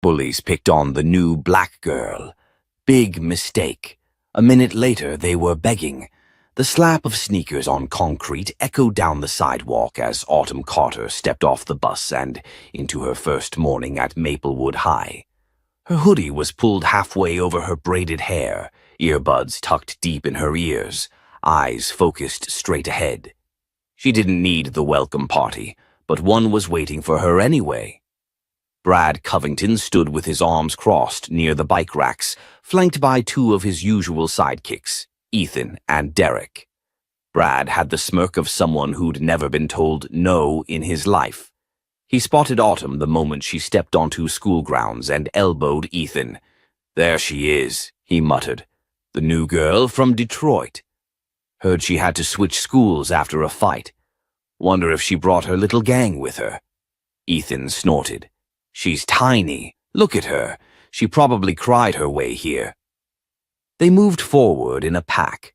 Bullies picked on the new black girl. Big mistake. A minute later, they were begging. The slap of sneakers on concrete echoed down the sidewalk as Autumn Carter stepped off the bus and into her first morning at Maplewood High. Her hoodie was pulled halfway over her braided hair, earbuds tucked deep in her ears, eyes focused straight ahead. She didn't need the welcome party, but one was waiting for her anyway. Brad Covington stood with his arms crossed near the bike racks, flanked by two of his usual sidekicks, Ethan and Derek. Brad had the smirk of someone who'd never been told no in his life. He spotted Autumn the moment she stepped onto school grounds and elbowed Ethan. "There she is," he muttered. "The new girl from Detroit. Heard she had to switch schools after a fight. Wonder if she brought her little gang with her." Ethan snorted. "She's tiny. Look at her. She probably cried her way here." They moved forward in a pack.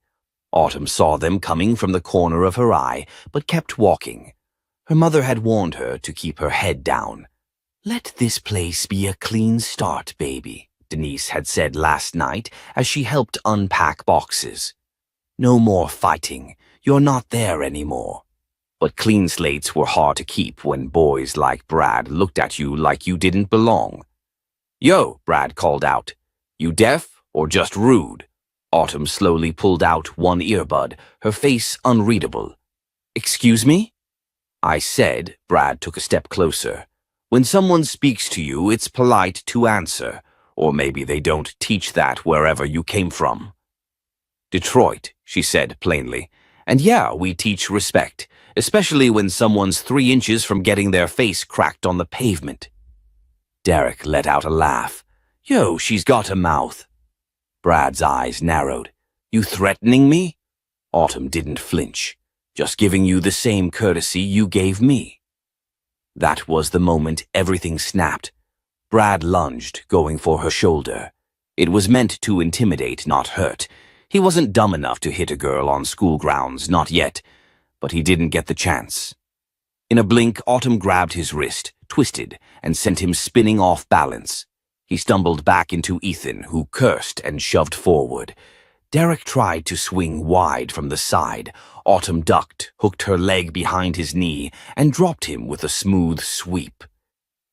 Autumn saw them coming from the corner of her eye, but kept walking. Her mother had warned her to keep her head down. "Let this place be a clean start, baby," Denise had said last night as she helped unpack boxes. "No more fighting. You're not there anymore." But clean slates were hard to keep when boys like Brad looked at you like you didn't belong. "Yo," Brad called out. "You deaf or just rude?" Autumn slowly pulled out one earbud, her face unreadable. "Excuse me?" "I said," Brad took a step closer. "When someone speaks to you, it's polite to answer, or maybe they don't teach that wherever you came from." "Detroit," she said plainly. "And yeah, we teach respect, especially when someone's 3 inches from getting their face cracked on the pavement." Derek let out a laugh. "Yo, she's got a mouth." Brad's eyes narrowed. "You threatening me?" Autumn didn't flinch. "Just giving you the same courtesy you gave me." That was the moment everything snapped. Brad lunged, going for her shoulder. It was meant to intimidate, not hurt. He wasn't dumb enough to hit a girl on school grounds, not yet, but he didn't get the chance. In a blink, Autumn grabbed his wrist, twisted, and sent him spinning off balance. He stumbled back into Ethan, who cursed and shoved forward. Derek tried to swing wide from the side. Autumn ducked, hooked her leg behind his knee, and dropped him with a smooth sweep.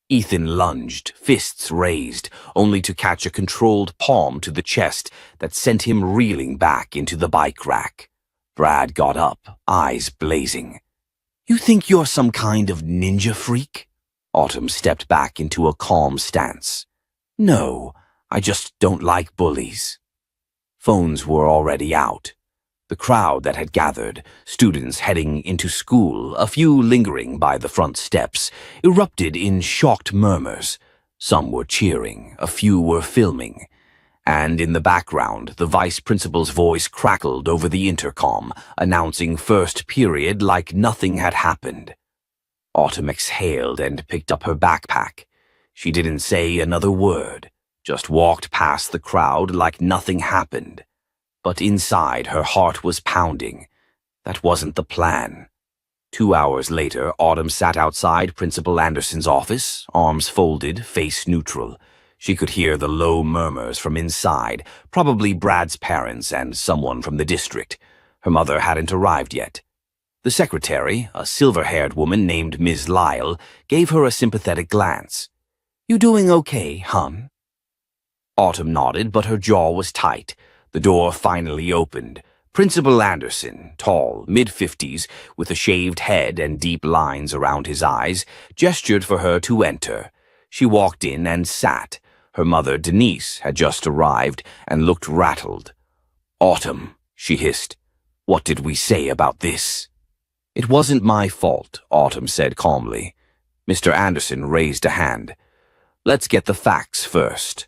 Ethan lunged, fists raised, only to catch a controlled palm to the chest that sent him reeling back into the bike rack. Brad got up, eyes blazing. "You think you're some kind of ninja freak?" Autumn stepped back into a calm stance. "No, I just don't like bullies." Phones were already out. The crowd that had gathered, students heading into school, a few lingering by the front steps, erupted in shocked murmurs. Some were cheering, a few were filming. And in the background, the vice principal's voice crackled over the intercom, announcing first period like nothing had happened. Autumn exhaled and picked up her backpack. She didn't say another word, just walked past the crowd like nothing happened. But inside, her heart was pounding. That wasn't the plan. 2 hours later, Autumn sat outside Principal Anderson's office, arms folded, face neutral. She could hear the low murmurs from inside, probably Brad's parents and someone from the district. Her mother hadn't arrived yet. The secretary, a silver-haired woman named Ms. Lyle, gave her a sympathetic glance. "You doing okay, hon?" Autumn nodded, but her jaw was tight. The door finally opened. Principal Anderson, tall, mid-50s, with a shaved head and deep lines around his eyes, gestured for her to enter. She walked in and sat. Her mother, Denise, had just arrived and looked rattled. "Autumn," she hissed, "what did we say about this?" "It wasn't my fault," Autumn said calmly. Mr. Anderson raised a hand. "Let's get the facts first."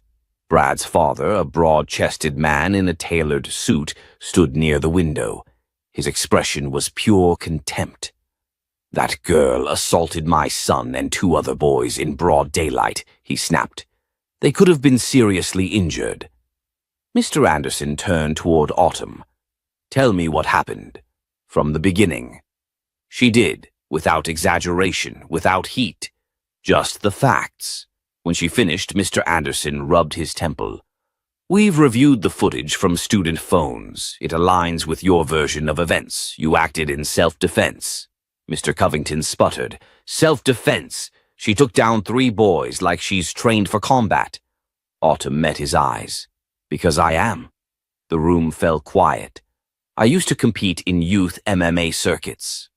Brad's father, a broad-chested man in a tailored suit, stood near the window. His expression was pure contempt. "That girl assaulted my son and 2 other boys in broad daylight," he snapped. "They could have been seriously injured." Mr. Anderson turned toward Autumn. "Tell me what happened. From the beginning." She did, without exaggeration, without heat. Just the facts. When she finished, Mr. Anderson rubbed his temple. We've reviewed the footage from student phones. It aligns with your version of events. You acted in self-defense. Mr. Covington sputtered. Self-defense. She took down 3 boys like she's trained for combat. Autumn met his eyes. Because I am. The room fell quiet. I used to compete in youth MMA circuits.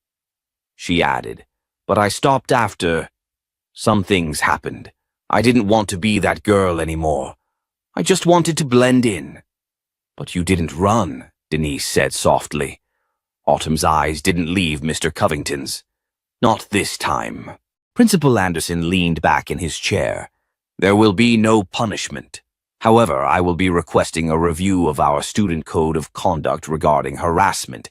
She added, but I stopped after. Some things happened. I didn't want to be that girl anymore. I just wanted to blend in. But you didn't run, Denise said softly. Autumn's eyes didn't leave Mr. Covington's. Not this time. Principal Anderson leaned back in his chair. There will be no punishment. However, I will be requesting a review of our student code of conduct regarding harassment.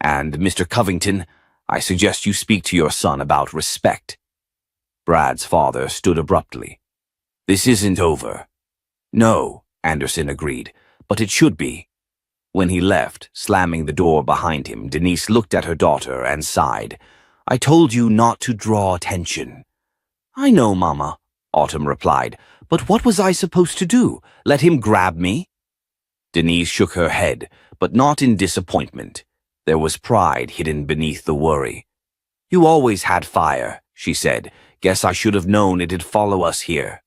And, Mr. Covington, I suggest you speak to your son about respect. Brad's father stood abruptly. This isn't over. No, Anderson agreed, but it should be. When he left, slamming the door behind him, Denise looked at her daughter and sighed. I told you not to draw attention. I know, Mama, Autumn replied, but what was I supposed to do? Let him grab me? Denise shook her head, but not in disappointment. There was pride hidden beneath the worry. You always had fire, she said. Guess I should have known it'd follow us here.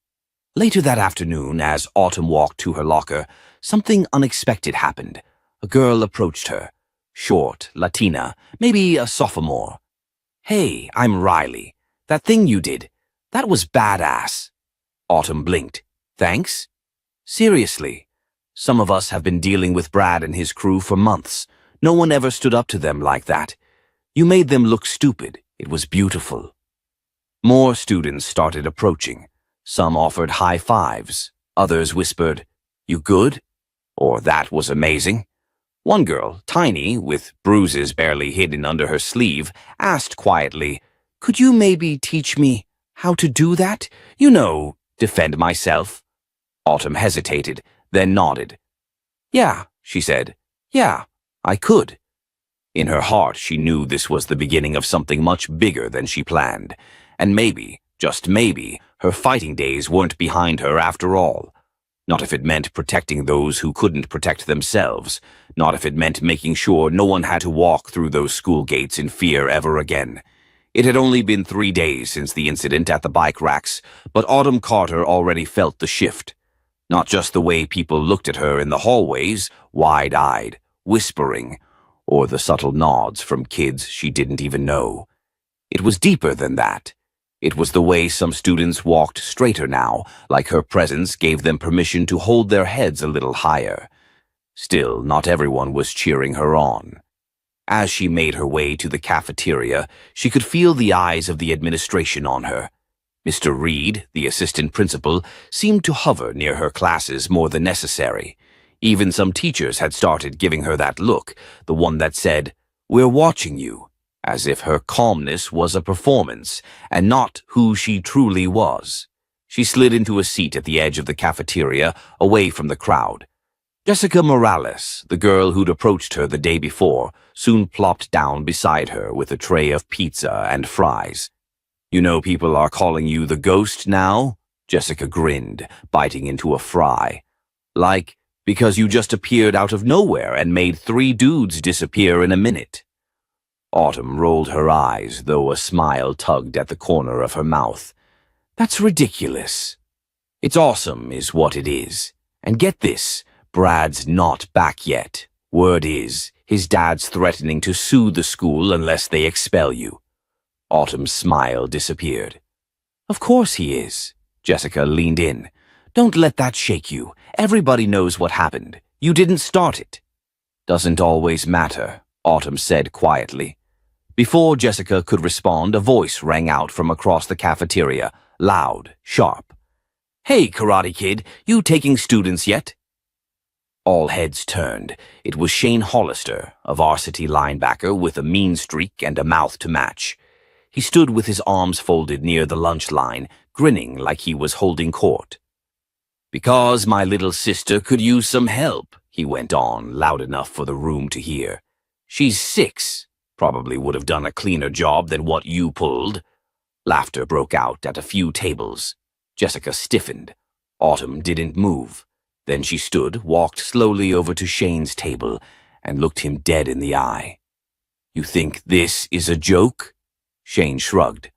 Later that afternoon, as Autumn walked to her locker, something unexpected happened. A girl approached her. Short, Latina, maybe a sophomore. Hey, I'm Riley. That thing you did, that was badass. Autumn blinked. Thanks? Seriously. Some of us have been dealing with Brad and his crew for months. No one ever stood up to them like that. You made them look stupid. It was beautiful. More students started approaching. Some offered high fives. Others whispered, You good? Or that was amazing. One girl, tiny, with bruises barely hidden under her sleeve, asked quietly, Could you maybe teach me how to do that? You know, defend myself. Autumn hesitated, then nodded. Yeah, she said. Yeah, I could. In her heart, she knew this was the beginning of something much bigger than she planned. And maybe, just maybe, her fighting days weren't behind her after all. Not if it meant protecting those who couldn't protect themselves. Not if it meant making sure no one had to walk through those school gates in fear ever again. It had only been 3 days since the incident at the bike racks, but Autumn Carter already felt the shift. Not just the way people looked at her in the hallways, wide-eyed, whispering, or the subtle nods from kids she didn't even know. It was deeper than that. It was the way some students walked straighter now, like her presence gave them permission to hold their heads a little higher. Still, not everyone was cheering her on. As she made her way to the cafeteria, she could feel the eyes of the administration on her. Mr. Reed, the assistant principal, seemed to hover near her classes more than necessary. Even some teachers had started giving her that look, the one that said, We're watching you, as if her calmness was a performance and not who she truly was. She slid into a seat at the edge of the cafeteria, away from the crowd. Jessica Morales, the girl who'd approached her the day before, soon plopped down beside her with a tray of pizza and fries. You know people are calling you the ghost now? Jessica grinned, biting into a fry. Like, because you just appeared out of nowhere and made 3 dudes disappear in a minute. Autumn rolled her eyes, though a smile tugged at the corner of her mouth. That's ridiculous. It's awesome, is what it is. And get this, Brad's not back yet. Word is, his dad's threatening to sue the school unless they expel you. Autumn's smile disappeared. Of course he is. Jessica leaned in. Don't let that shake you. Everybody knows what happened. You didn't start it. Doesn't always matter, Autumn said quietly. Before Jessica could respond, a voice rang out from across the cafeteria, loud, sharp. Hey, Karate Kid, you taking students yet? All heads turned. It was Shane Hollister, a varsity linebacker with a mean streak and a mouth to match. He stood with his arms folded near the lunch line, grinning like he was holding court. Because my little sister could use some help, he went on, loud enough for the room to hear. She's 6. Probably would have done a cleaner job than what you pulled. Laughter broke out at a few tables. Jessica stiffened. Autumn didn't move. Then she stood, walked slowly over to Shane's table, and looked him dead in the eye. "You think this is a joke?" Shane shrugged.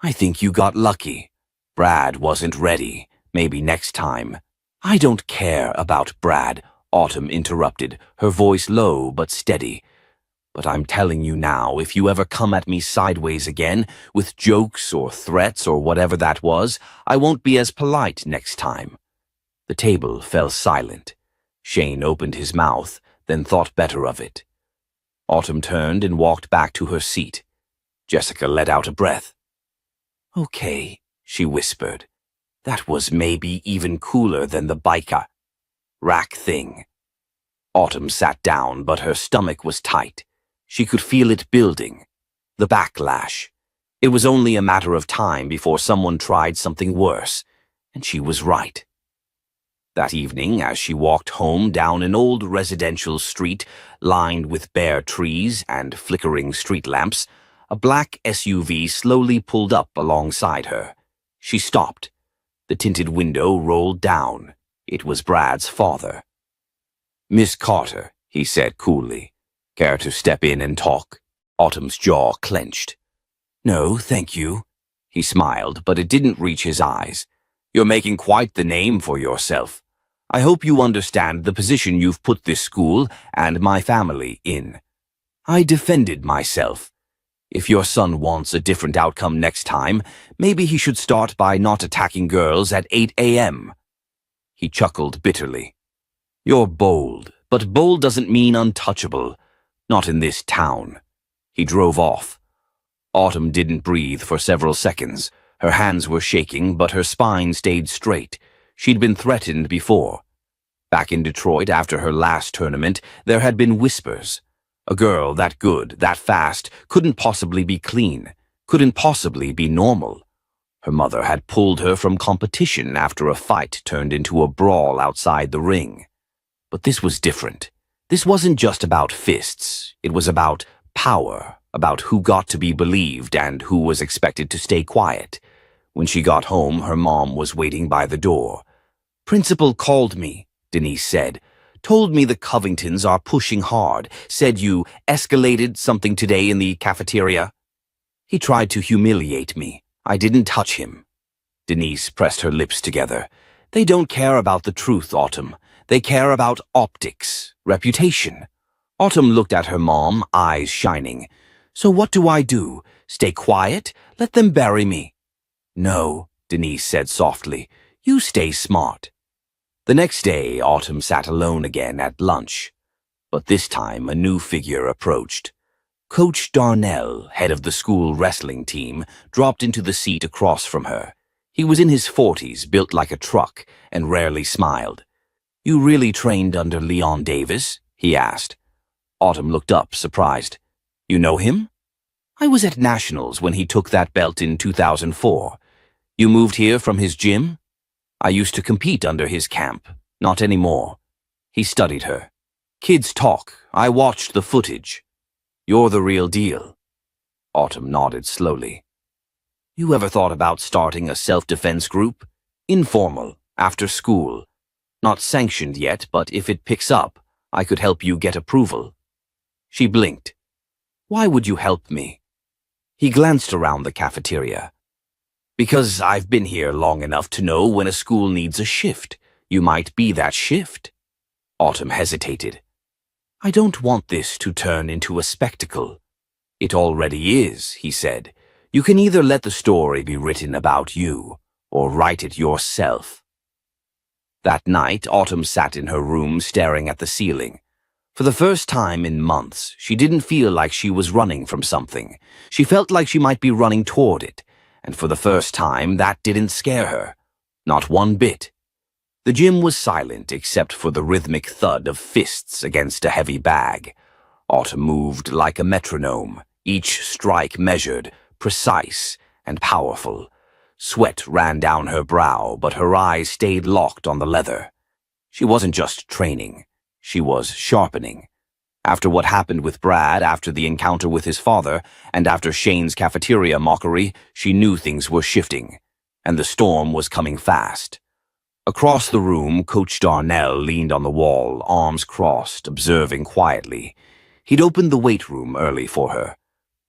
"I think you got lucky. Brad wasn't ready. Maybe next time." "I don't care about Brad," Autumn interrupted, her voice low but steady. "But I'm telling you now, if you ever come at me sideways again, with jokes or threats or whatever that was, I won't be as polite next time." The table fell silent. Shane opened his mouth, then thought better of it. Autumn turned and walked back to her seat. Jessica let out a breath. "Okay," she whispered. "That was maybe even cooler than the biker rack thing." Autumn sat down, but her stomach was tight. She could feel it building. The backlash. It was only a matter of time before someone tried something worse, and she was right. That evening, as she walked home down an old residential street lined with bare trees and flickering street lamps, a black SUV slowly pulled up alongside her. She stopped. The tinted window rolled down. It was Brad's father. "Miss Carter," he said coolly. "Care to step in and talk?" Autumn's jaw clenched. "No, thank you." He smiled, but it didn't reach his eyes. "You're making quite the name for yourself. I hope you understand the position you've put this school and my family in. I defended myself. If your son wants a different outcome next time, maybe he should start by not attacking girls at 8 a.m. He chuckled bitterly. "You're bold, but bold doesn't mean untouchable. Not in this town." He drove off. Autumn didn't breathe for several seconds. Her hands were shaking, but her spine stayed straight. She'd been threatened before. Back in Detroit after her last tournament, there had been whispers. A girl that good, that fast, couldn't possibly be clean, couldn't possibly be normal. Her mother had pulled her from competition after a fight turned into a brawl outside the ring. But this was different. This wasn't just about fists. It was about power, about who got to be believed and who was expected to stay quiet. When she got home, her mom was waiting by the door. "Principal called me," Denise said. "Told me the Covingtons are pushing hard. Said you escalated something today in the cafeteria." "He tried to humiliate me. I didn't touch him." Denise pressed her lips together. "They don't care about the truth, Autumn. They care about optics, reputation." Autumn looked at her mom, eyes shining. "So what do I do? Stay quiet? Let them bury me?" "No," Denise said softly. "You stay smart." The next day, Autumn sat alone again at lunch. But this time, a new figure approached. Coach Darnell, head of the school wrestling team, dropped into the seat across from her. He was in his 40s, built like a truck, and rarely smiled. "You really trained under Leon Davis?" he asked. Autumn looked up, surprised. "You know him?" "I was at Nationals when he took that belt in 2004. You moved here from his gym?" "I used to compete under his camp. Not anymore." He studied her. "Kids talk. I watched the footage. You're the real deal." Autumn nodded slowly. "You ever thought about starting a self-defense group? Informal, after school. Not sanctioned yet, but if it picks up, I could help you get approval." She blinked. "Why would you help me?" He glanced around the cafeteria. "Because I've been here long enough to know when a school needs a shift. You might be that shift." Autumn hesitated. "I don't want this to turn into a spectacle." "It already is," he said. "You can either let the story be written about you, or write it yourself." That night, Autumn sat in her room staring at the ceiling. For the first time in months, she didn't feel like she was running from something. She felt like she might be running toward it, and for the first time, that didn't scare her. Not one bit. The gym was silent except for the rhythmic thud of fists against a heavy bag. Autumn moved like a metronome, each strike measured, precise, and powerful. Sweat ran down her brow, but her eyes stayed locked on the leather. She wasn't just training. She was sharpening. After what happened with Brad, after the encounter with his father, and after Shane's cafeteria mockery, she knew things were shifting. and the storm was coming fast. Across the room, Coach Darnell leaned on the wall, arms crossed, observing quietly. He'd opened the weight room early for her.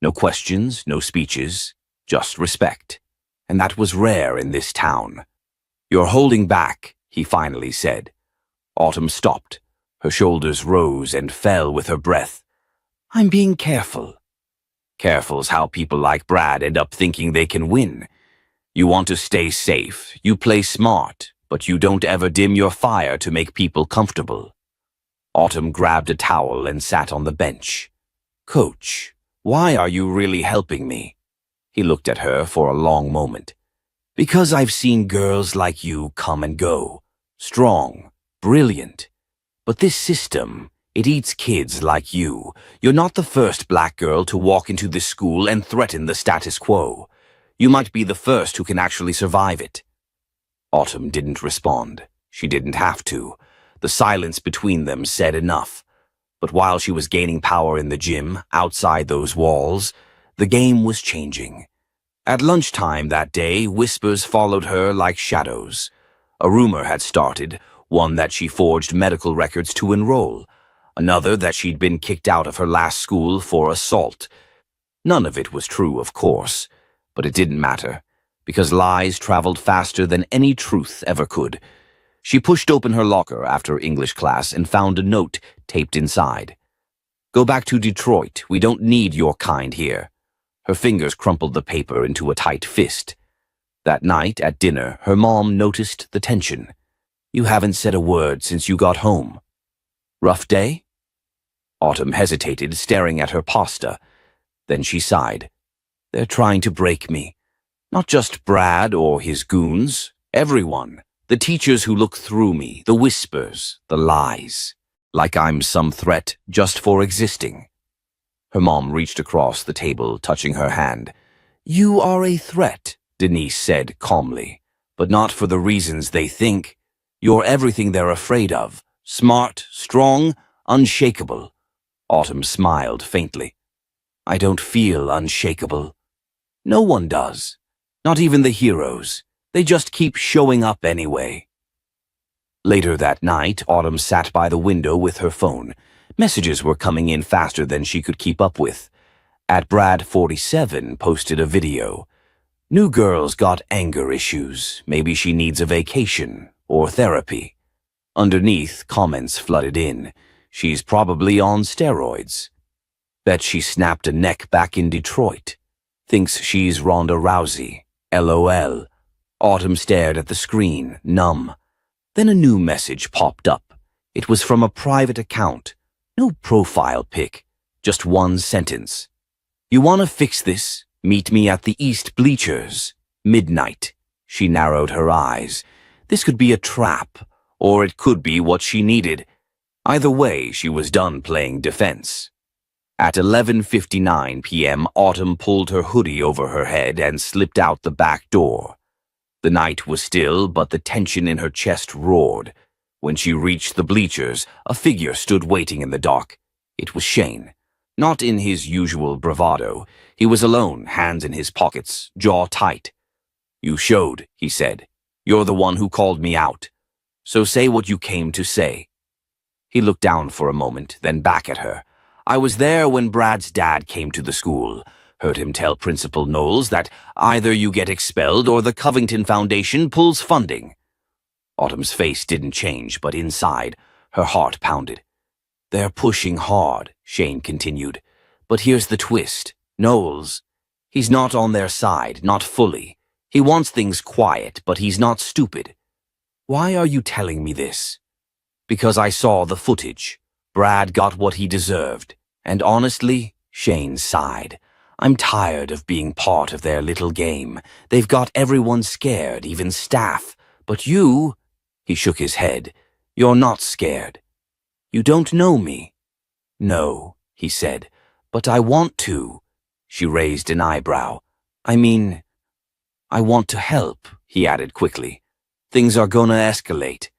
No questions, no speeches, just respect. And that was rare in this town. "You're holding back," he finally said. Autumn stopped. Her shoulders rose and fell with her breath. "I'm being careful." Careful's how people like Brad end up thinking they can win. You want to stay safe, you play smart, but you don't ever dim your fire to make people comfortable. Autumn grabbed a towel and sat on the bench. "Coach, why are you really helping me?" He looked at her for a long moment. "Because I've seen girls like you come and go. Strong, brilliant. But this system, it eats kids like you. You're not the first black girl to walk into this school and threaten the status quo. You might be the first who can actually survive it." Autumn didn't respond. She didn't have to. The silence between them said enough. But while she was gaining power in the gym, outside those walls, the game was changing. At lunchtime that day, whispers followed her like shadows. A rumor had started, one that she forged medical records to enroll, another that she'd been kicked out of her last school for assault. None of it was true, of course, but it didn't matter, because lies traveled faster than any truth ever could. She pushed open her locker after English class and found a note taped inside. "Go back to Detroit. We don't need your kind here." Her fingers crumpled the paper into a tight fist. That night at dinner, her mom noticed the tension. "You haven't said a word since you got home." "Rough day?" Autumn hesitated, staring at her pasta. Then she sighed. "They're trying to break me. Not just Brad or his goons. Everyone. The teachers who look through me, the whispers, the lies. Like I'm some threat just for existing." Her mom reached across the table, touching her hand. "You are a threat," Denise said calmly, "but not for the reasons they think. You're everything they're afraid of. Smart, strong, unshakable." Autumn smiled faintly. "I don't feel unshakable." "No one does. Not even the heroes. They just keep showing up anyway." Later that night, Autumn sat by the window with her phone. Messages were coming in faster than she could keep up with. @Brad47 posted a video. "New girl's got anger issues. Maybe she needs a vacation or therapy." Underneath, comments flooded in. "She's probably on steroids." "Bet she snapped a neck back in Detroit. Thinks she's Ronda Rousey. LOL. Autumn stared at the screen, numb. Then a new message popped up. It was from a private account. No profile pic, just one sentence. "You want to fix this? Meet me at the East Bleachers. Midnight." She narrowed her eyes. This could be a trap, or it could be what she needed. Either way, she was done playing defense. At 11:59 p.m., Autumn pulled her hoodie over her head and slipped out the back door. The night was still, but the tension in her chest roared. When she reached the bleachers, a figure stood waiting in the dark. It was Shane. Not in his usual bravado. He was alone, hands in his pockets, jaw tight. "You showed," he said. "You're the one who called me out. So say what you came to say." He looked down for a moment, then back at her. "I was there when Brad's dad came to the school. Heard him tell Principal Knowles that either you get expelled or the Covington Foundation pulls funding." Autumn's face didn't change, but inside, her heart pounded. "They're pushing hard," Shane continued. "But here's the twist. Knowles, he's not on their side, not fully. He wants things quiet, but he's not stupid." "Why are you telling me this?" "Because I saw the footage. Brad got what he deserved. And honestly," Shane sighed, "I'm tired of being part of their little game. They've got everyone scared, even staff. But you," he shook his head, "you're not scared. You don't know me." "No," he said, "but I want to." She raised an eyebrow. "I mean, I want to help," he added quickly. "Things are gonna escalate.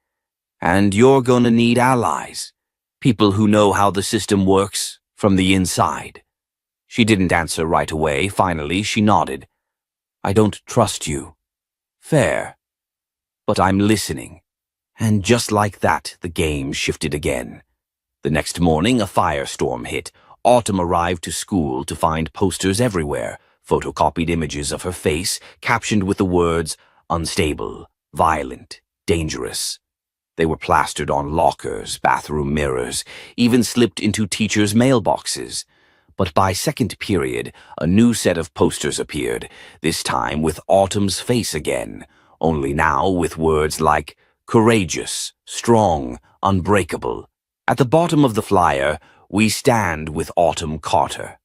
And you're gonna need allies. People who know how the system works from the inside." She didn't answer right away. Finally, she nodded. "I don't trust you." Fair. But I'm listening. And just like that, the game shifted again. The next morning, a firestorm hit. Autumn arrived to school to find posters everywhere, photocopied images of her face, captioned with the words, unstable, violent, dangerous. They were plastered on lockers, bathroom mirrors, even slipped into teachers' mailboxes. But by second period, a new set of posters appeared, this time with Autumn's face again, only now with words like courageous, strong, unbreakable. At the bottom of the flyer, we stand with Autumn Carter.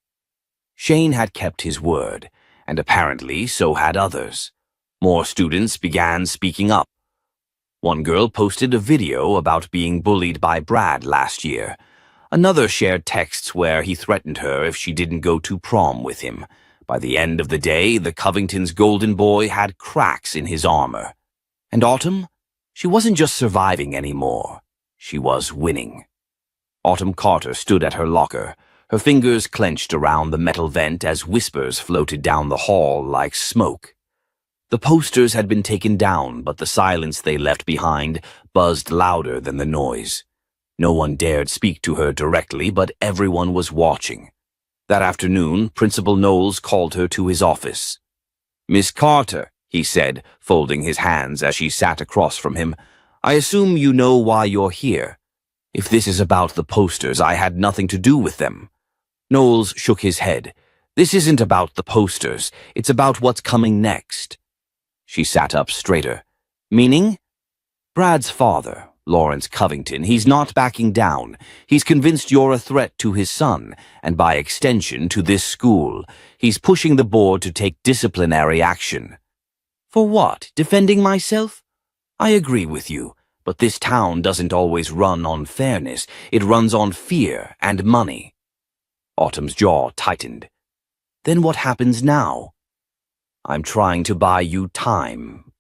Shane had kept his word, and apparently so had others. More students began speaking up. One girl posted a video about being bullied by Brad last year. Another shared texts where he threatened her if she didn't go to prom with him. By the end of the day, the Covington's golden boy had cracks in his armor. And Autumn? She wasn't just surviving anymore. She was winning. Autumn Carter stood at her locker, her fingers clenched around the metal vent as whispers floated down the hall like smoke. The posters had been taken down, but the silence they left behind buzzed louder than the noise. No one dared speak to her directly, but everyone was watching. That afternoon, Principal Knowles called her to his office. "Miss Carter," he said, folding his hands as she sat across from him, "I assume you know why you're here. If this is about the posters, I had nothing to do with them." Knowles shook his head. "This isn't about the posters. It's about what's coming next." She sat up straighter. "Meaning?" "Brad's father, Lawrence Covington, he's not backing down. He's convinced you're a threat to his son, and by extension to this school. He's pushing the board to take disciplinary action." "For what? Defending myself?" "I agree with you, but this town doesn't always run on fairness. It runs on fear and money." Autumn's jaw tightened. "Then what happens now?" "I'm trying to buy you time,"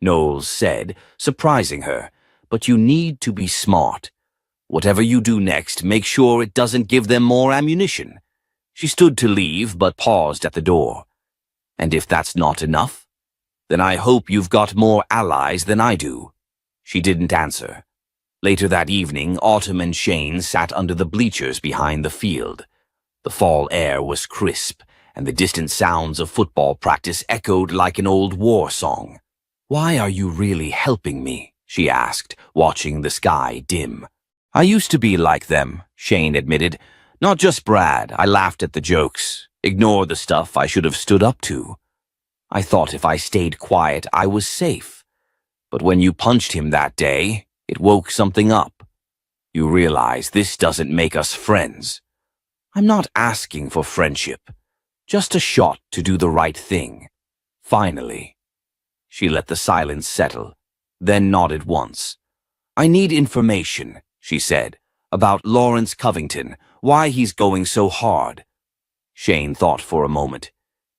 Knowles said, surprising her. "But you need to be smart. Whatever you do next, make sure it doesn't give them more ammunition." She stood to leave, but paused at the door. "And if that's not enough? Then I hope you've got more allies than I do." She didn't answer. Later that evening, Autumn and Shane sat under the bleachers behind the field. The fall air was crisp, and the distant sounds of football practice echoed like an old war song. "Why are you really helping me?" she asked, watching the sky dim. "I used to be like them," Shane admitted. "Not just Brad. I laughed at the jokes, ignored the stuff I should have stood up to. I thought if I stayed quiet, I was safe. But when you punched him that day, it woke something up. You realize this doesn't make us friends. I'm not asking for friendship, just a shot to do the right thing. Finally." She let the silence settle, then nodded once. "I need information," she said, "about Lawrence Covington, why he's going so hard." Shane thought for a moment.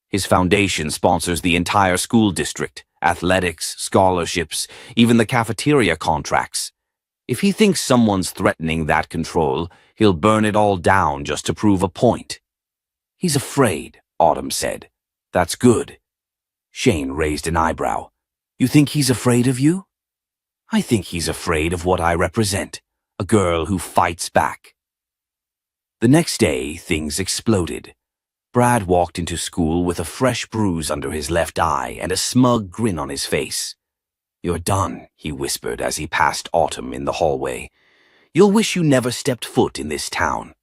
"His foundation sponsors the entire school district, athletics, scholarships, even the cafeteria contracts. If he thinks someone's threatening that control, he'll burn it all down just to prove a point." "He's afraid," Autumn said. "That's good." Shane raised an eyebrow. "You think he's afraid of you?" "I think he's afraid of what I represent, a girl who fights back." The next day, things exploded. Brad walked into school with a fresh bruise under his left eye and a smug grin on his face. "You're done," he whispered as he passed Autumn in the hallway. "You'll wish you never stepped foot in this town."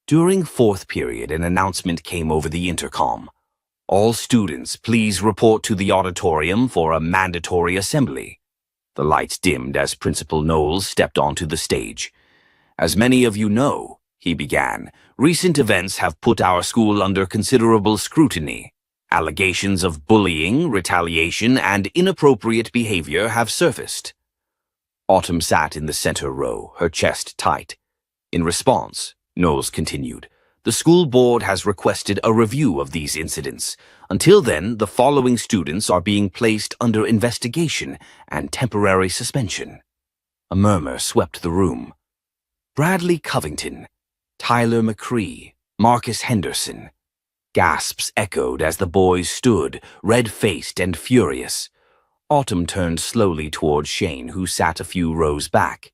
During fourth period, an announcement came over the intercom. "All students, please report to the auditorium for a mandatory assembly." The lights dimmed as Principal Knowles stepped onto the stage. "As many of you know," he began, "recent events have put our school under considerable scrutiny. Allegations of bullying, retaliation, and inappropriate behavior have surfaced." Autumn sat in the center row, her chest tight. "In response," Knowles continued, "the school board has requested a review of these incidents. Until then, the following students are being placed under investigation and temporary suspension." A murmur swept the room. Bradley Covington, Tyler McCree, Marcus Henderson. Gasps echoed as the boys stood, red-faced and furious. Autumn turned slowly toward Shane, who sat a few rows back.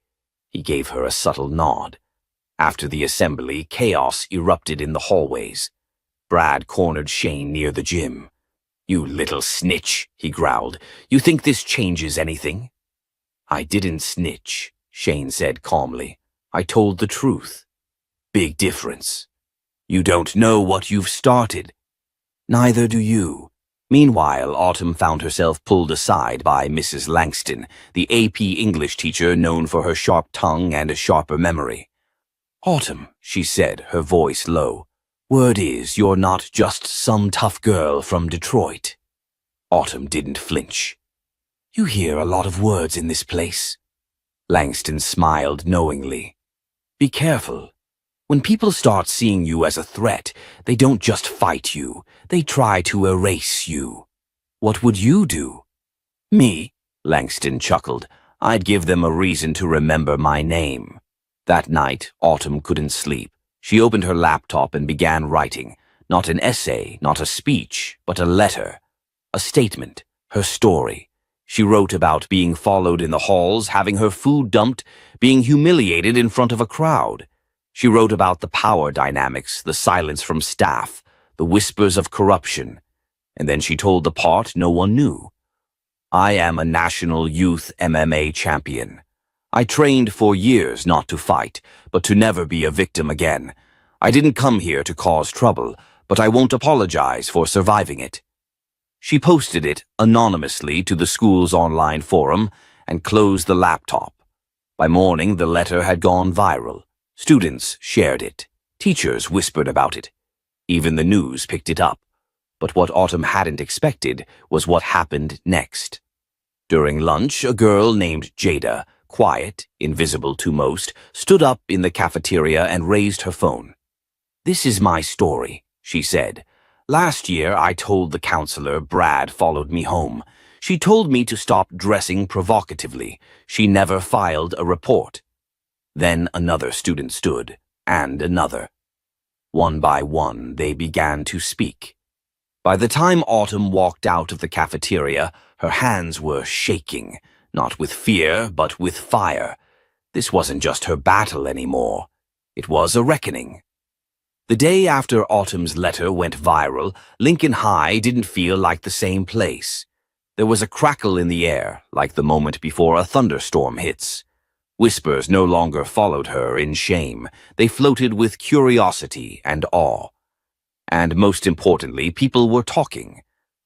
He gave her a subtle nod. After the assembly, chaos erupted in the hallways. Brad cornered Shane near the gym. "You little snitch," he growled. "You think this changes anything?" "I didn't snitch," Shane said calmly. "I told the truth." "Big difference. You don't know what you've started." "Neither do you." Meanwhile, Autumn found herself pulled aside by Mrs. Langston, the AP English teacher known for her sharp tongue and a sharper memory. "Autumn," she said, her voice low. "Word is you're not just some tough girl from Detroit." Autumn didn't flinch. "You hear a lot of words in this place." Langston smiled knowingly. "Be careful. When people start seeing you as a threat, they don't just fight you, they try to erase you. What would you do?" "Me?" Langston chuckled. "I'd give them a reason to remember my name." That night, Autumn couldn't sleep. She opened her laptop and began writing. Not an essay, not a speech, but a letter. A statement, her story. She wrote about being followed in the halls, having her food dumped, being humiliated in front of a crowd. She wrote about the power dynamics, the silence from staff, the whispers of corruption. And then she told the part no one knew. "I am a national youth MMA champion. I trained for years not to fight, but to never be a victim again. I didn't come here to cause trouble, but I won't apologize for surviving it." She posted it anonymously to the school's online forum and closed the laptop. By morning, the letter had gone viral. Students shared it. Teachers whispered about it. Even the news picked it up. But what Autumn hadn't expected was what happened next. During lunch, a girl named Jada, quiet, invisible to most, stood up in the cafeteria and raised her phone. "This is my story," she said. "Last year, I told the counselor Brad followed me home. She told me to stop dressing provocatively. She never filed a report." Then another student stood, and another. One by one, they began to speak. By the time Autumn walked out of the cafeteria, her hands were shaking, not with fear, but with fire. This wasn't just her battle anymore. It was a reckoning. The day after Autumn's letter went viral, Lincoln High didn't feel like the same place. There was a crackle in the air, like the moment before a thunderstorm hits. Whispers no longer followed her in shame. They floated with curiosity and awe. And most importantly, people were talking.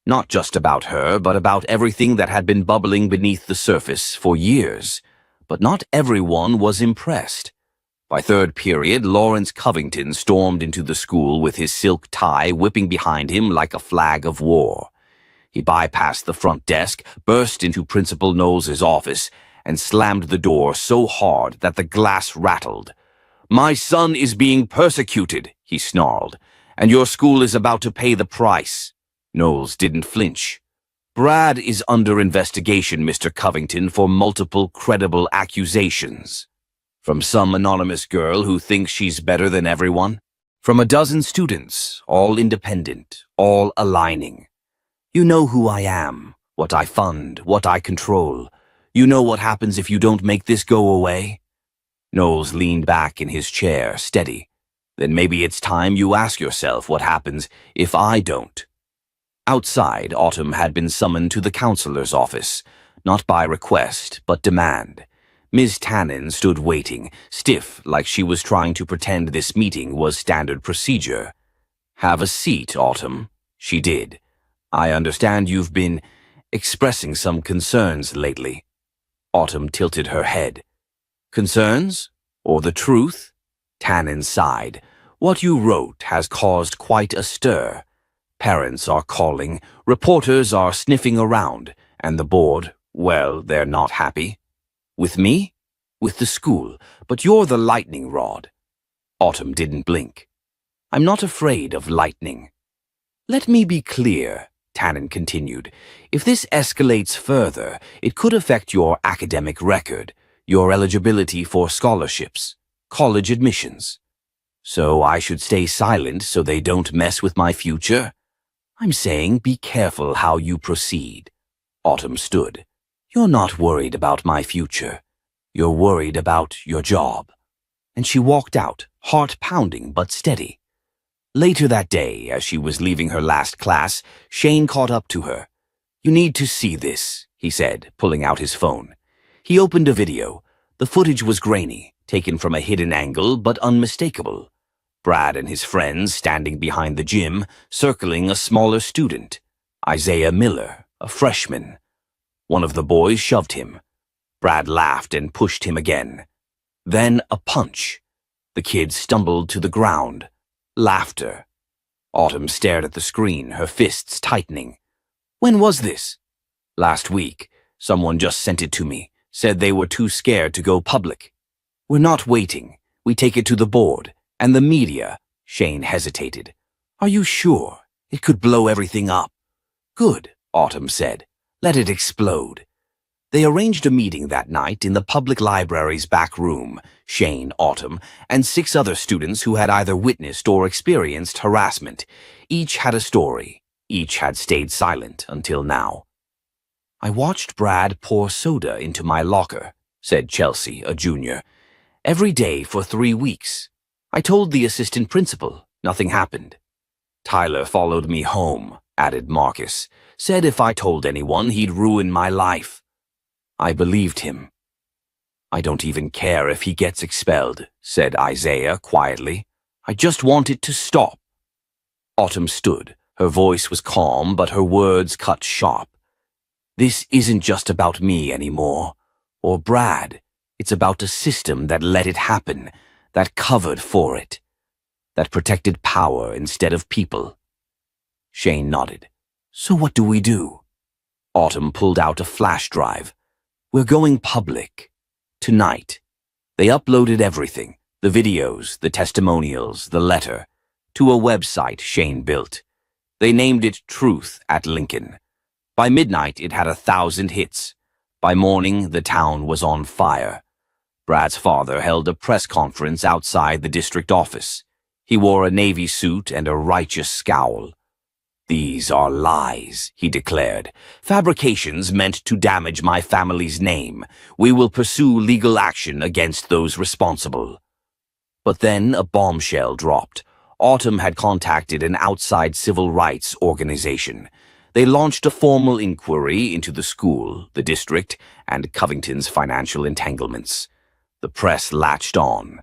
Not just about her, but about everything that had been bubbling beneath the surface for years. But not everyone was impressed. By third period, Lawrence Covington stormed into the school with his silk tie whipping behind him like a flag of war. He bypassed the front desk, burst into Principal Knowles' office, and slammed the door so hard that the glass rattled. "My son is being persecuted," he snarled, "and your school is about to pay the price." Knowles didn't flinch. "Brad is under investigation, Mr. Covington, for multiple credible accusations. From some anonymous girl who thinks she's better than everyone. From a dozen students, all independent, all aligning. You know who I am, what I fund, what I control. You know what happens if you don't make this go away?" Knowles leaned back in his chair, steady. "Then maybe it's time you ask yourself what happens if I don't." Outside, Autumn had been summoned to the counselor's office, not by request, but demand. Ms. Tannen stood waiting, stiff like she was trying to pretend this meeting was standard procedure. "Have a seat, Autumn." She did. "I understand you've been expressing some concerns lately." Autumn tilted her head. "Concerns? Or the truth?" Tannen sighed. "What you wrote has caused quite a stir. Parents are calling, reporters are sniffing around, and the board, well, they're not happy." "With me?" "With the school, but you're the lightning rod." Autumn didn't blink. "I'm not afraid of lightning." "Let me be clear," Tannen continued. "If this escalates further, it could affect your academic record, your eligibility for scholarships, college admissions." So I should stay silent so they don't mess with my future? I'm saying be careful how you proceed. Autumn stood. You're not worried about my future. You're worried about your job. And she walked out, heart pounding but steady. Later that day, as she was leaving her last class, Shane caught up to her. You need to see this, he said, pulling out his phone. He opened a video. The footage was grainy, taken from a hidden angle but unmistakable. Brad and his friends standing behind the gym, circling a smaller student. Isaiah Miller, a freshman. One of the boys shoved him. Brad laughed and pushed him again. Then a punch. The kid stumbled to the ground. Laughter. Autumn stared at the screen, her fists tightening. When was this? Last week. Someone just sent it to me. Said they were too scared to go public. We're not waiting. We take it to the board. And the media. Shane hesitated. Are you sure? It could blow everything up. Good, Autumn said. Let it explode. They arranged a meeting that night in the public library's back room. Shane, Autumn, and 6 other students who had either witnessed or experienced harassment. Each had a story. Each had stayed silent until now. I watched Brad pour soda into my locker, said Chelsea, a junior. Every day for 3 weeks. I told the assistant principal. Nothing happened. Tyler followed me home, added Marcus. Said if I told anyone, he'd ruin my life. I believed him. I don't even care if he gets expelled, said Isaiah quietly. I just want it to stop. Autumn stood. Her voice was calm, but her words cut sharp. This isn't just about me anymore, or Brad. It's about a system that let it happen, that covered for it, that protected power instead of people. Shane nodded. So what do we do? Autumn pulled out a flash drive. We're going public. Tonight. They uploaded everything, the videos, the testimonials, the letter, to a website Shane built. They named it Truth at Lincoln. By midnight, it had 1,000 hits. By morning, the town was on fire. Brad's father held a press conference outside the district office. He wore a navy suit and a righteous scowl. These are lies, he declared. Fabrications meant to damage my family's name. We will pursue legal action against those responsible. But then a bombshell dropped. Autumn had contacted an outside civil rights organization. They launched a formal inquiry into the school, the district, and Covington's financial entanglements. The press latched on.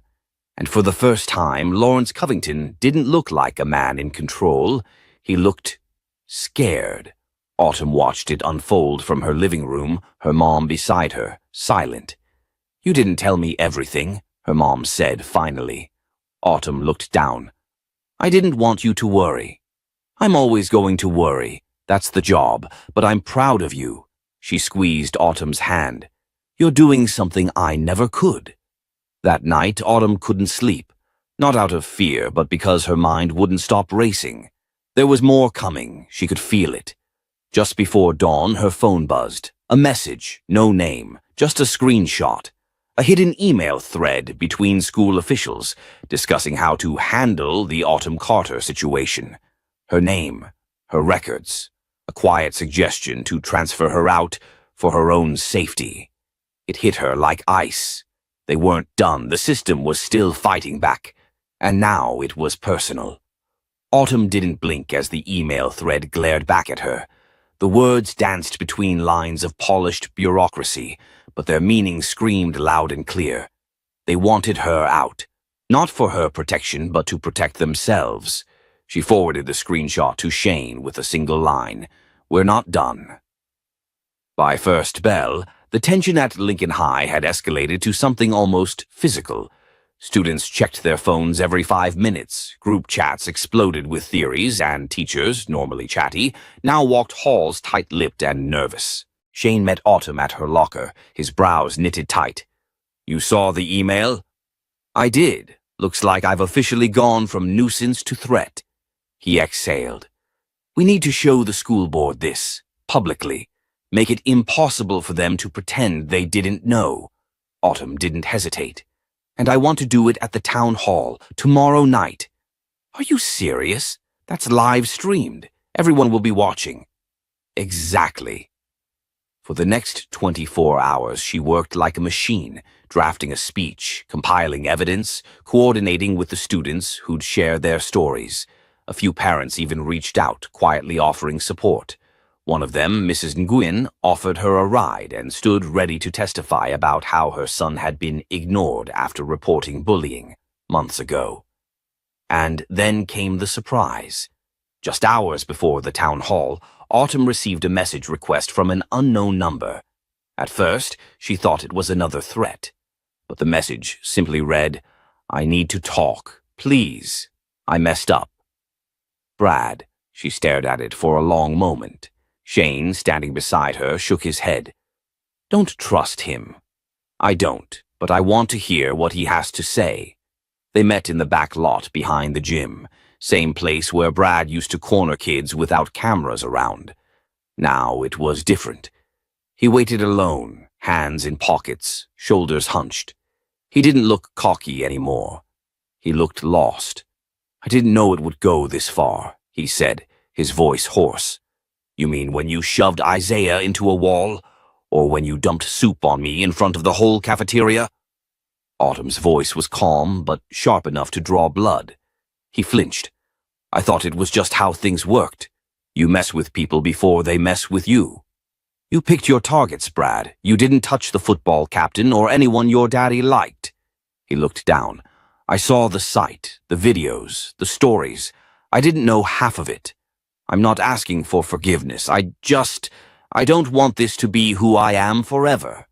And for the first time, Lawrence Covington didn't look like a man in control. He looked scared. Autumn watched it unfold from her living room, her mom beside her, silent. You didn't tell me everything, her mom said finally. Autumn looked down. I didn't want you to worry. I'm always going to worry. That's the job, but I'm proud of you. She squeezed Autumn's hand. You're doing something I never could. That night, Autumn couldn't sleep. Not out of fear, but because her mind wouldn't stop racing. There was more coming. She could feel it. Just before dawn, her phone buzzed. A message, no name, just a screenshot. A hidden email thread between school officials discussing how to handle the Autumn Carter situation. Her name, her records, a quiet suggestion to transfer her out for her own safety. It hit her like ice. They weren't done. The system was still fighting back. And now it was personal. Autumn didn't blink as the email thread glared back at her. The words danced between lines of polished bureaucracy, but their meaning screamed loud and clear. They wanted her out, not for her protection, but to protect themselves. She forwarded the screenshot to Shane with a single line, "We're not done." By first bell, the tension at Lincoln High had escalated to something almost physical. Students checked their phones every 5 minutes, group chats exploded with theories, and teachers, normally chatty, now walked halls tight-lipped and nervous. Shane met Autumn at her locker, his brows knitted tight. You saw the email? I did. Looks like I've officially gone from nuisance to threat. He exhaled. We need to show the school board this, publicly. Make it impossible for them to pretend they didn't know. Autumn didn't hesitate. And I want to do it at the town hall, tomorrow night. Are you serious? That's live streamed. Everyone will be watching. Exactly. For the next 24 hours, she worked like a machine, drafting a speech, compiling evidence, coordinating with the students who'd share their stories. A few parents even reached out, quietly offering support. One of them, Mrs. Nguyen, offered her a ride and stood ready to testify about how her son had been ignored after reporting bullying months ago. And then came the surprise. Just hours before the town hall, Autumn received a message request from an unknown number. At first, she thought it was another threat. But the message simply read, "I need to talk. Please. I messed up." Brad. She stared at it for a long moment. Shane, standing beside her, shook his head. "Don't trust him." "I don't, but I want to hear what he has to say." They met in the back lot behind the gym, same place where Brad used to corner kids without cameras around. Now it was different. He waited alone, hands in pockets, shoulders hunched. He didn't look cocky anymore. He looked lost. "I didn't know it would go this far," he said, his voice hoarse. "You mean when you shoved Isaiah into a wall? Or when you dumped soup on me in front of the whole cafeteria?" Autumn's voice was calm, but sharp enough to draw blood. He flinched. "I thought it was just how things worked. You mess with people before they mess with you. You picked your targets, Brad. You didn't touch the football captain or anyone your daddy liked." He looked down. "I saw the site, the videos, the stories. I didn't know half of it. I'm not asking for forgiveness. I don't want this to be who I am forever."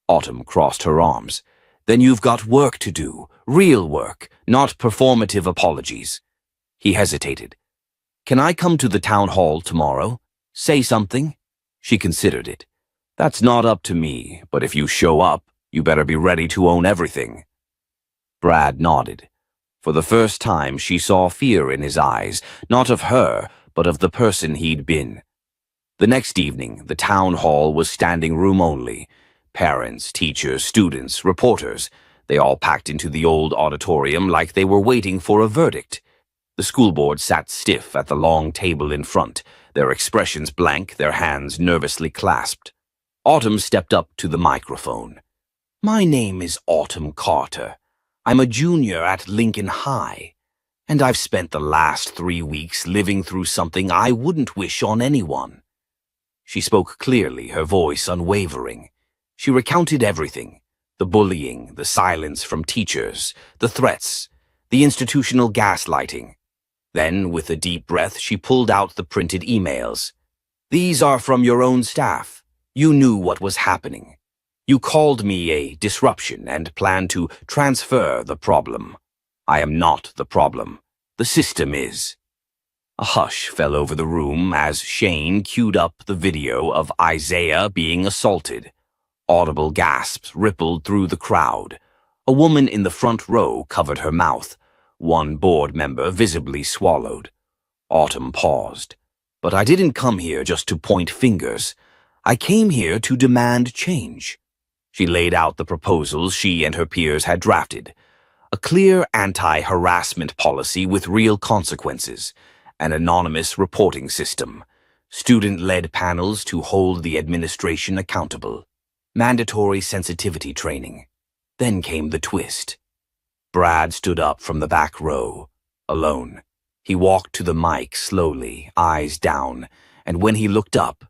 Autumn crossed her arms. "Then you've got work to do, real work, not performative apologies." He hesitated. "Can I come to the town hall tomorrow? Say something?" She considered it. "That's not up to me, but if you show up, you better be ready to own everything." Brad nodded. For the first time, she saw fear in his eyes, not of her, but of the person he'd been. The next evening, the town hall was standing room only. Parents, teachers, students, reporters, they all packed into the old auditorium like they were waiting for a verdict. The school board sat stiff at the long table in front, their expressions blank, their hands nervously clasped. Autumn stepped up to the microphone. "My name is Autumn Carter. I'm a junior at Lincoln High, and I've spent the last 3 weeks living through something I wouldn't wish on anyone." She spoke clearly, her voice unwavering. She recounted everything: the bullying, the silence from teachers, the threats, the institutional gaslighting. Then, with a deep breath, she pulled out the printed emails. "These are from your own staff. You knew what was happening. You called me a disruption and planned to transfer the problem. I am not the problem. The system is." A hush fell over the room as Shane queued up the video of Isaiah being assaulted. Audible gasps rippled through the crowd. A woman in the front row covered her mouth. One board member visibly swallowed. Autumn paused. "But I didn't come here just to point fingers. I came here to demand change." She laid out the proposals she and her peers had drafted. A clear anti-harassment policy with real consequences. An anonymous reporting system. Student-led panels to hold the administration accountable. Mandatory sensitivity training. Then came the twist. Brad stood up from the back row, alone. He walked to the mic slowly, eyes down, and when he looked up,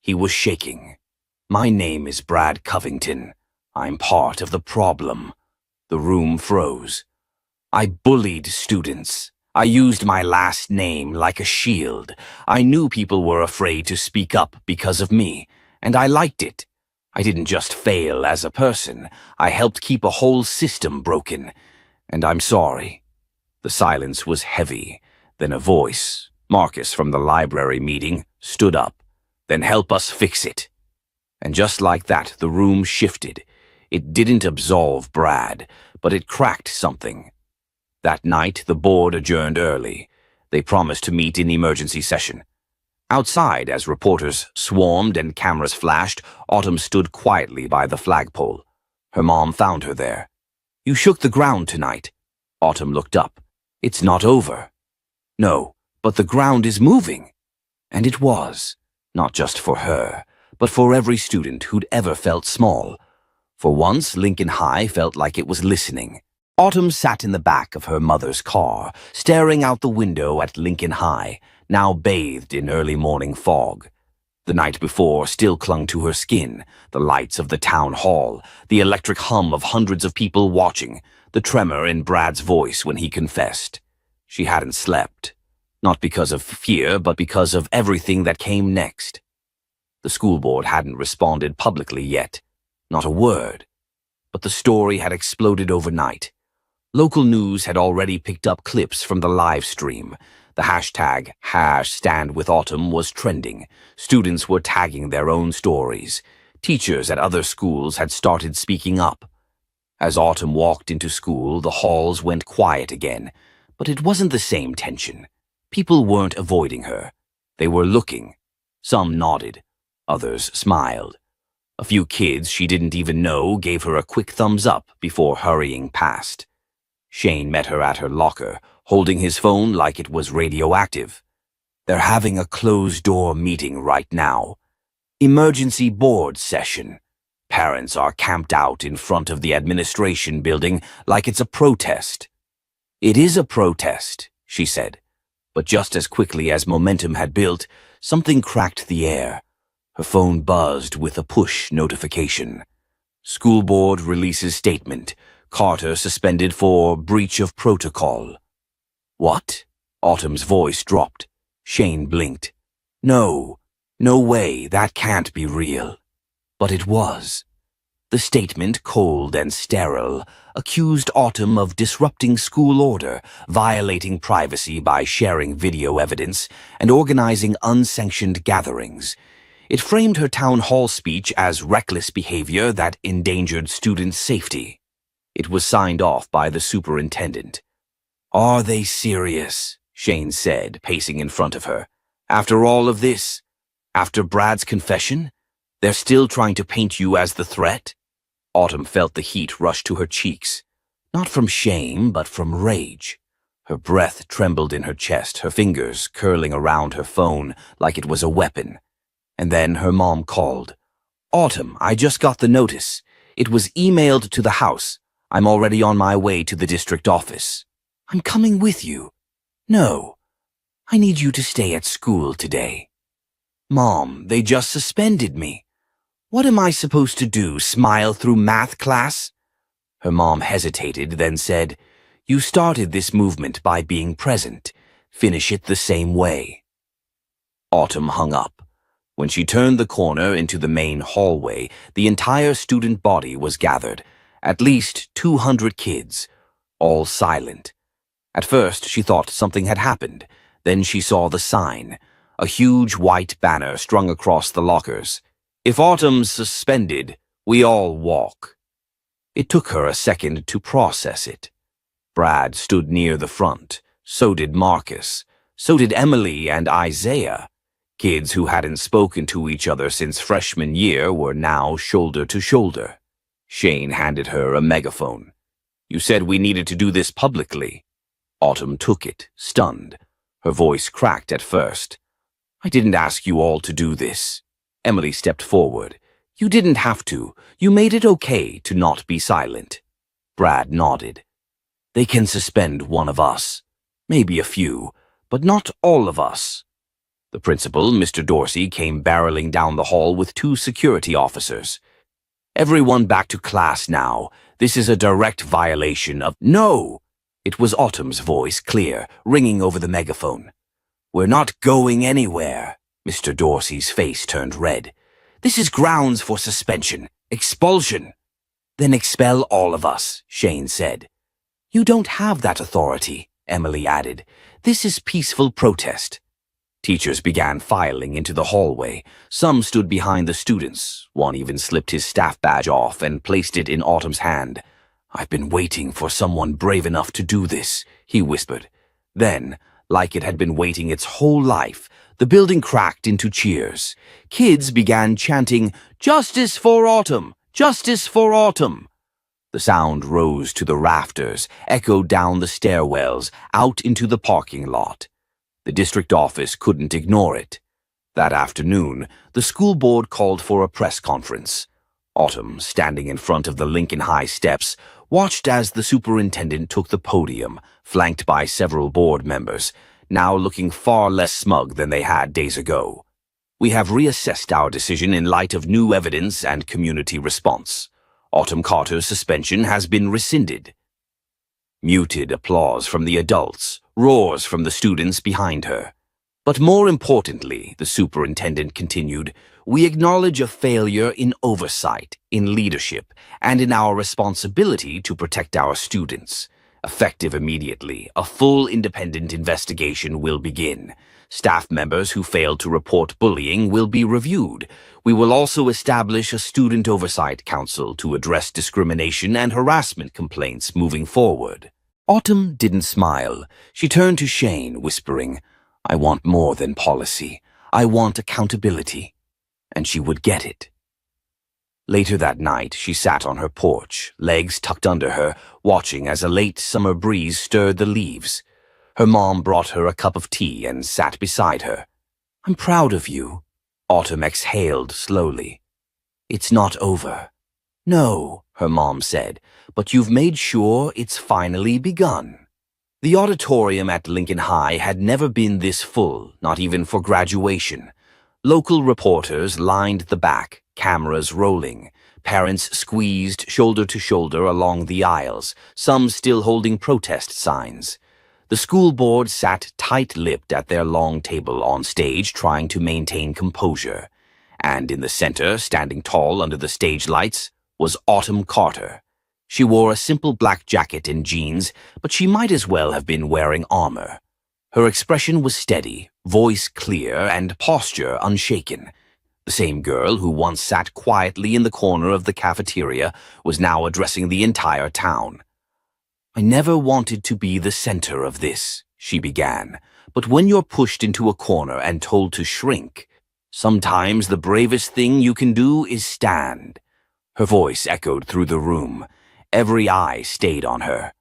he was shaking. "My name is Brad Covington. I'm part of the problem." The room froze. "I bullied students. I used my last name like a shield. I knew people were afraid to speak up because of me, and I liked it. I didn't just fail as a person. I helped keep a whole system broken. And I'm sorry." The silence was heavy. Then a voice, Marcus from the library meeting, stood up. "Then help us fix it." And just like that, the room shifted. It didn't absolve Brad, but it cracked something. That night, the board adjourned early. They promised to meet in emergency session. Outside, as reporters swarmed and cameras flashed, Autumn stood quietly by the flagpole. Her mom found her there. You shook the ground tonight. Autumn looked up. It's not over. No, but the ground is moving. And it was, not just for her, but for every student who'd ever felt small. For once, Lincoln High felt like it was listening. Autumn sat in the back of her mother's car, staring out the window at Lincoln High, now bathed in early morning fog. The night before still clung to her skin, the lights of the town hall, the electric hum of hundreds of people watching, the tremor in Brad's voice when he confessed. She hadn't slept, not because of fear, but because of everything that came next. The school board hadn't responded publicly yet, not a word. But the story had exploded overnight. Local news had already picked up clips from the live stream. The hashtag #StandWithAutumn was trending. Students were tagging their own stories. Teachers at other schools had started speaking up. As Autumn walked into school, the halls went quiet again. But it wasn't the same tension. People weren't avoiding her. They were looking. Some nodded. Others smiled. A few kids she didn't even know gave her a quick thumbs up before hurrying past. Shane met her at her locker, holding his phone like it was radioactive. They're having a closed-door meeting right now. Emergency board session. Parents are camped out in front of the administration building like it's a protest. It is a protest, she said. But just as quickly as momentum had built, something cracked the air. Her phone buzzed with a push notification. School board releases statement. Carter suspended for breach of protocol. What? Autumn's voice dropped. Shane blinked. No way, that can't be real. But it was. The statement, cold and sterile, accused Autumn of disrupting school order, violating privacy by sharing video evidence, and organizing unsanctioned gatherings. It framed her town hall speech as reckless behavior that endangered students' safety. It was signed off by the superintendent. Are they serious? Shane said, pacing in front of her. After all of this? After Brad's confession? They're still trying to paint you as the threat? Autumn felt the heat rush to her cheeks. Not from shame, but from rage. Her breath trembled in her chest, her fingers curling around her phone like it was a weapon. And then her mom called. Autumn, I just got the notice. It was emailed to the house. I'm already on my way to the district office. I'm coming with you. No, I need you to stay at school today. Mom, they just suspended me. What am I supposed to do, smile through math class? Her mom hesitated, then said, You started this movement by being present. Finish it the same way. Autumn hung up. When she turned the corner into the main hallway, the entire student body was gathered. At least 200 kids, all silent. At first, she thought something had happened. Then she saw the sign, a huge white banner strung across the lockers. If Autumn's suspended, we all walk. It took her a second to process it. Brad stood near the front. So did Marcus. So did Emily and Isaiah. Kids who hadn't spoken to each other since freshman year were now shoulder to shoulder. Shane handed her a megaphone. You said we needed to do this publicly. Autumn took it, stunned. Her voice cracked at first. I didn't ask you all to do this. Emily stepped forward. You didn't have to. You made it okay to not be silent. Brad nodded. They can suspend one of us. Maybe a few, but not all of us. The principal, Mr. Dorsey, came barreling down the hall with 2 security officers. Everyone back to class now. This is a direct violation of— No! It was Autumn's voice, clear, ringing over the megaphone. We're not going anywhere. Mr. Dorsey's face turned red. This is grounds for suspension, expulsion. Then expel all of us, Shane said. You don't have that authority, Emily added. This is peaceful protest. Teachers began filing into the hallway. Some stood behind the students. One even slipped his staff badge off and placed it in Autumn's hand. I've been waiting for someone brave enough to do this, he whispered. Then, like it had been waiting its whole life, the building cracked into cheers. Kids began chanting, Justice for Autumn! Justice for Autumn! The sound rose to the rafters, echoed down the stairwells, out into the parking lot. The district office couldn't ignore it. That afternoon, the school board called for a press conference. Autumn, standing in front of the Lincoln High steps, watched as the superintendent took the podium, flanked by several board members, now looking far less smug than they had days ago. "We have reassessed our decision in light of new evidence and community response. Autumn Carter's suspension has been rescinded." Muted applause from the adults, roars from the students behind her. "But more importantly," the superintendent continued, "we acknowledge a failure in oversight, in leadership, and in our responsibility to protect our students. Effective immediately, a full independent investigation will begin. Staff members who fail to report bullying will be reviewed. We will also establish a student oversight council to address discrimination and harassment complaints moving forward." Autumn didn't smile. She turned to Shane, whispering, "I want more than policy. I want accountability." And she would get it. Later that night, she sat on her porch, legs tucked under her, watching as a late summer breeze stirred the leaves. Her mom brought her a cup of tea and sat beside her. "I'm proud of you," Autumn exhaled slowly. "It's not over." "No," her mom said, "but you've made sure it's finally begun." The auditorium at Lincoln High had never been this full, not even for graduation. Local reporters lined the back, cameras rolling. Parents squeezed shoulder to shoulder along the aisles, some still holding protest signs. The school board sat tight-lipped at their long table on stage, trying to maintain composure. And in the center, standing tall under the stage lights, was Autumn Carter. She wore a simple black jacket and jeans, but she might as well have been wearing armor. Her expression was steady, voice clear, and posture unshaken. The same girl who once sat quietly in the corner of the cafeteria was now addressing the entire town. "I never wanted to be the center of this," she began, "but when you're pushed into a corner and told to shrink, sometimes the bravest thing you can do is stand." Her voice echoed through the room. Every eye stayed on her.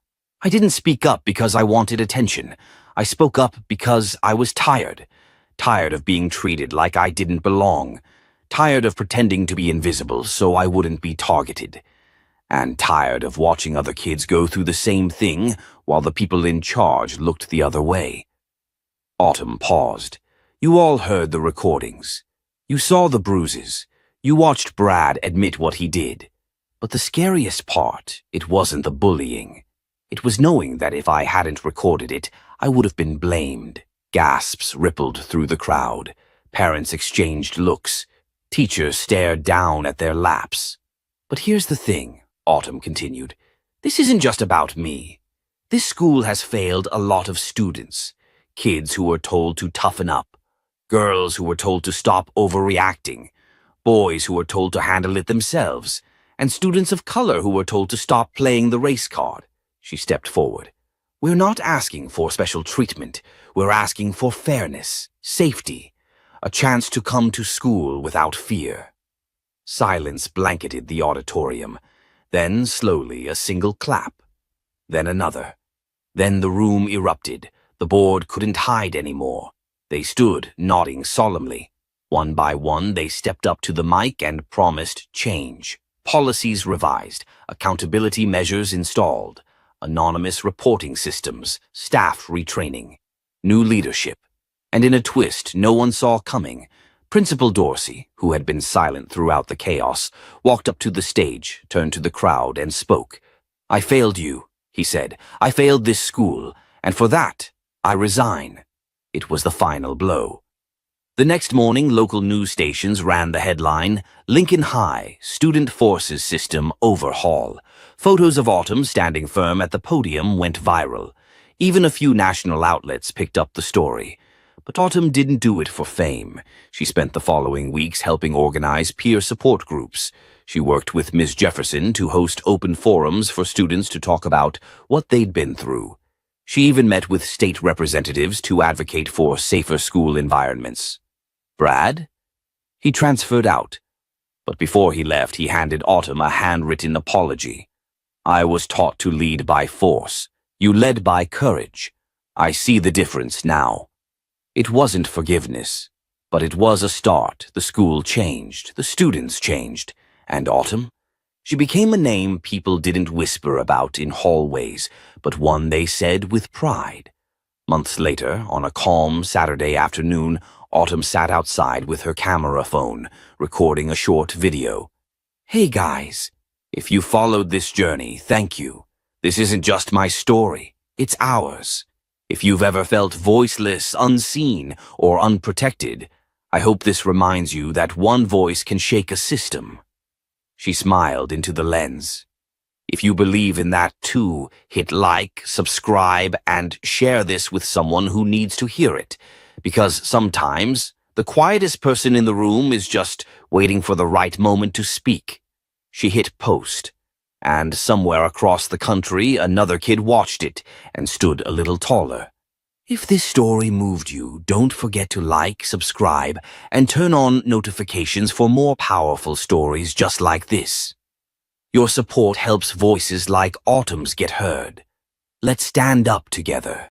"I didn't speak up because I wanted attention. I spoke up because I was tired. Tired of being treated like I didn't belong. Tired of pretending to be invisible so I wouldn't be targeted. And tired of watching other kids go through the same thing while the people in charge looked the other way." Autumn paused. "You all heard the recordings. You saw the bruises. You watched Brad admit what he did. But the scariest part, it wasn't the bullying. It was knowing that if I hadn't recorded it, I would have been blamed." Gasps rippled through the crowd. Parents exchanged looks. Teachers stared down at their laps. "But here's the thing," Autumn continued. "This isn't just about me. This school has failed a lot of students. Kids who were told to toughen up. Girls who were told to stop overreacting. Boys who were told to handle it themselves. And students of color who were told to stop playing the race card." She stepped forward. "We're not asking for special treatment. We're asking for fairness, safety, a chance to come to school without fear." Silence blanketed the auditorium. Then, slowly, a single clap. Then another. Then the room erupted. The board couldn't hide anymore. They stood, nodding solemnly. One by one, they stepped up to the mic and promised change. Policies revised, accountability measures installed, anonymous reporting systems, staff retraining, new leadership. And in a twist no one saw coming, Principal Dorsey, who had been silent throughout the chaos, walked up to the stage, turned to the crowd, and spoke. "I failed you," he said. "I failed this school, and for that, I resign." It was the final blow. The next morning, local news stations ran the headline, "Lincoln High, Student Forces System Overhaul." Photos of Autumn standing firm at the podium went viral. Even a few national outlets picked up the story. But Autumn didn't do it for fame. She spent the following weeks helping organize peer support groups. She worked with Ms. Jefferson to host open forums for students to talk about what they'd been through. She even met with state representatives to advocate for safer school environments. Brad? He transferred out. But before he left, he handed Autumn a handwritten apology. I was taught to lead by force. You led by courage. I see the difference now. It wasn't forgiveness, but it was a start. The school changed, the students changed, and Autumn? She became a name people didn't whisper about in hallways, but one they said with pride. Months later, on a calm Saturday afternoon, Autumn sat outside with her camera phone, recording a short video. Hey guys, if you followed this journey, thank you. This isn't just my story, it's ours. If you've ever felt voiceless, unseen, or unprotected, I hope this reminds you that one voice can shake a system. She smiled into the lens. If you believe in that too, hit like, subscribe, and share this with someone who needs to hear it. Because sometimes, the quietest person in the room is just waiting for the right moment to speak. She hit post, and somewhere across the country, another kid watched it and stood a little taller. If this story moved you, don't forget to like, subscribe, and turn on notifications for more powerful stories just like this. Your support helps voices like Autumn's get heard. Let's stand up together.